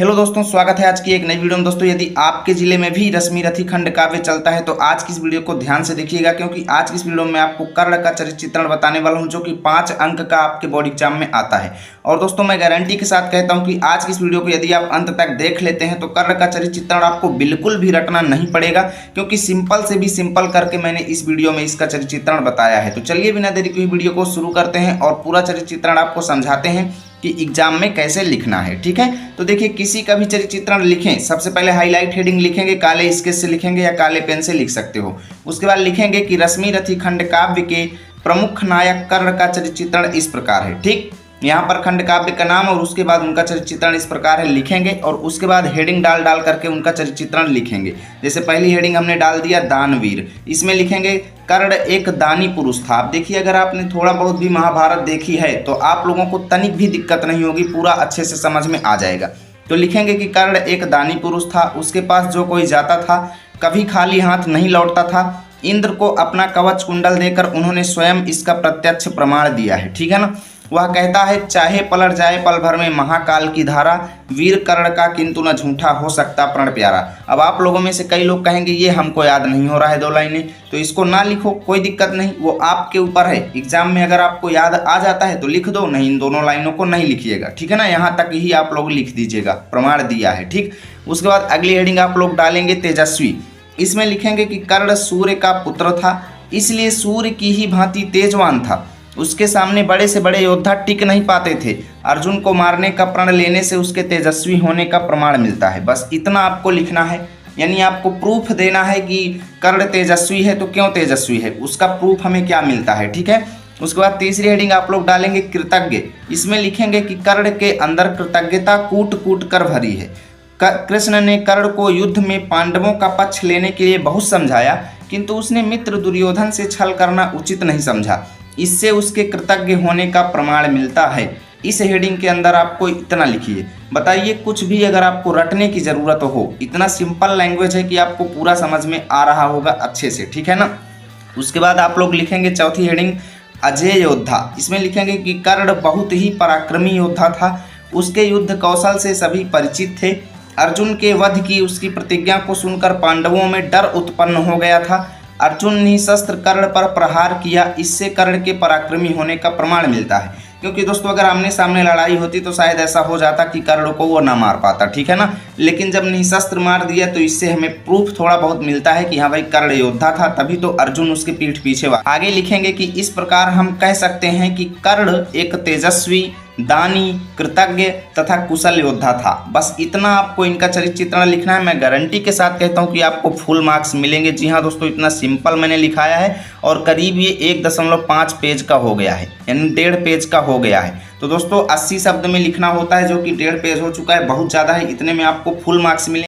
Hello दोस्तों, स्वागत है आज की एक नई वीडियो में। दोस्तों, यदि आपके जिले में भी रश्मि रथी खंड काव्य चलता है तो आज की इस वीडियो को ध्यान से देखिएगा, क्योंकि आज की इस वीडियो में आपको कर्ण का चरित्र चित्रण बताने वाला हूं, जो कि 5 अंक का आपके बोर्ड एग्जाम में आता है। और दोस्तों, मैं गारंटी के साथ कहता हूं कि आज की इस वीडियो को यदि आप अंत तक देख लेते हैं तो कर्ण का चरित्र चित्रण आपको बिल्कुल भी रटना नहीं पड़ेगा, क्योंकि सिंपल से भी सिंपल करके मैंने इस वीडियो में इसका चरित्र चित्रण बताया है। तो चलिए बिना देरी के वीडियो को शुरू करते हैं और पूरा चरित्र चित्रण आपको समझाते हैं कि एग्जाम में कैसे लिखना है। ठीक है, तो देखिए, किसी का भी चरित्र चित्रण लिखें, सबसे पहले हाईलाइट हेडिंग लिखेंगे, काले स्केच से लिखेंगे या काले पेन से लिख सकते हो। उसके बाद लिखेंगे कि रश्मि रथी खंड काव्य के प्रमुख नायक कर्ण का चरित्र चित्रण इस प्रकार है। ठीक, यहाँ पर खंड काव्य का नाम और उसके बाद उनका चरित्र चित्रण इस प्रकार है लिखेंगे, और उसके बाद हेडिंग डाल करके उनका चरित्र चित्रण लिखेंगे। जैसे पहली हेडिंग हमने डाल दिया दानवीर, इसमें लिखेंगे कर्ण एक दानी पुरुष था। आप देखिए, अगर आपने थोड़ा बहुत भी महाभारत देखी है तो आप लोगों को तनिक भी दिक्कत नहीं होगी, पूरा अच्छे से समझ में आ जाएगा। तो लिखेंगे कि कर्ण एक दानी पुरुष था, उसके पास जो कोई जाता था कभी खाली हाथ नहीं लौटता था। इंद्र को अपना कवच कुंडल देकर उन्होंने स्वयं इसका प्रत्यक्ष प्रमाण दिया है। ठीक है ना। वह कहता है, चाहे पलट जाए पल भर में महाकाल की धारा, वीर कर्ण का किंतु न झूठा हो सकता प्रण प्यारा। अब आप लोगों में से कई लोग कहेंगे ये हमको याद नहीं हो रहा है 2 लाइनें, तो इसको ना लिखो, कोई दिक्कत नहीं, वो आपके ऊपर है। एग्जाम में अगर आपको याद आ जाता है तो लिख दो, नहीं इन दोनों लाइनों को नहीं लिखिएगा। ठीक है ना, यहाँ तक ही आप लोग लिख दीजिएगा, प्रमाण दिया है। ठीक, उसके बाद अगली हेडिंग आप लोग डालेंगे तेजस्वी। इसमें लिखेंगे कि कर्ण सूर्य का पुत्र था, इसलिए सूर्य की ही भांति तेजवान था। उसके सामने बड़े से बड़े योद्धा टिक नहीं पाते थे। अर्जुन को मारने का प्रण लेने से उसके तेजस्वी होने का प्रमाण मिलता है। बस इतना आपको लिखना है, यानी आपको प्रूफ देना है कि कर्ण तेजस्वी है तो क्यों तेजस्वी है, उसका प्रूफ हमें क्या मिलता है। ठीक है, उसके बाद तीसरी हेडिंग आप लोग डालेंगे कृतज्ञ। इसमें लिखेंगे कि कर्ण के अंदर कृतज्ञता कूट कूट कर भरी है। कृष्ण ने कर्ण को युद्ध में पांडवों का पक्ष लेने के लिए बहुत समझाया, किंतु उसने मित्र दुर्योधन से छल करना उचित नहीं समझा। इससे उसके कृतज्ञ होने का प्रमाण मिलता है। इस हेडिंग के अंदर आपको इतना लिखिए। बताइए, कुछ भी अगर आपको रटने की ज़रूरत हो, इतना सिंपल लैंग्वेज है कि आपको पूरा समझ में आ रहा होगा अच्छे से। ठीक है ना। उसके बाद आप लोग लिखेंगे चौथी हेडिंग अजय योद्धा। इसमें लिखेंगे कि कर्ण बहुत ही पराक्रमी योद्धा था, उसके युद्ध कौशल से सभी परिचित थे। अर्जुन के वध की उसकी प्रतिज्ञा को सुनकर पांडवों में डर उत्पन्न हो गया था। अर्जुन ने शस्त्र कर्ण पर प्रहार किया, इससे कर्ण के पराक्रमी होने का प्रमाण मिलता है। क्योंकि दोस्तों, अगर आमने सामने लड़ाई होती तो शायद ऐसा हो जाता कि कर्ण को वो ना मार पाता। ठीक है ना, लेकिन जब निशस्त्र मार दिया तो इससे हमें प्रूफ थोड़ा बहुत मिलता है कि हाँ भाई, कर्ण योद्धा था, तभी तो अर्जुन उसके पीठ पीछे हुआ। आगे लिखेंगे कि इस प्रकार हम कह सकते हैं कि कर्ण एक तेजस्वी, दानी, कृतज्ञ तथा कुशल योद्धा था। बस इतना आपको इनका चरित्र चित्रण लिखना है। मैं गारंटी के साथ कहता हूं कि आपको फुल मार्क्स मिलेंगे। जी हाँ दोस्तों, इतना सिंपल मैंने लिखाया है और करीब ये 1.5 पेज का हो गया है, यानी 1.5 पेज का हो गया है। तो दोस्तों, 80 शब्द में लिखना होता है, जो कि 1.5 पेज हो चुका है, बहुत ज़्यादा है। इतने में आपको फुल मार्क्स मिलेंगे।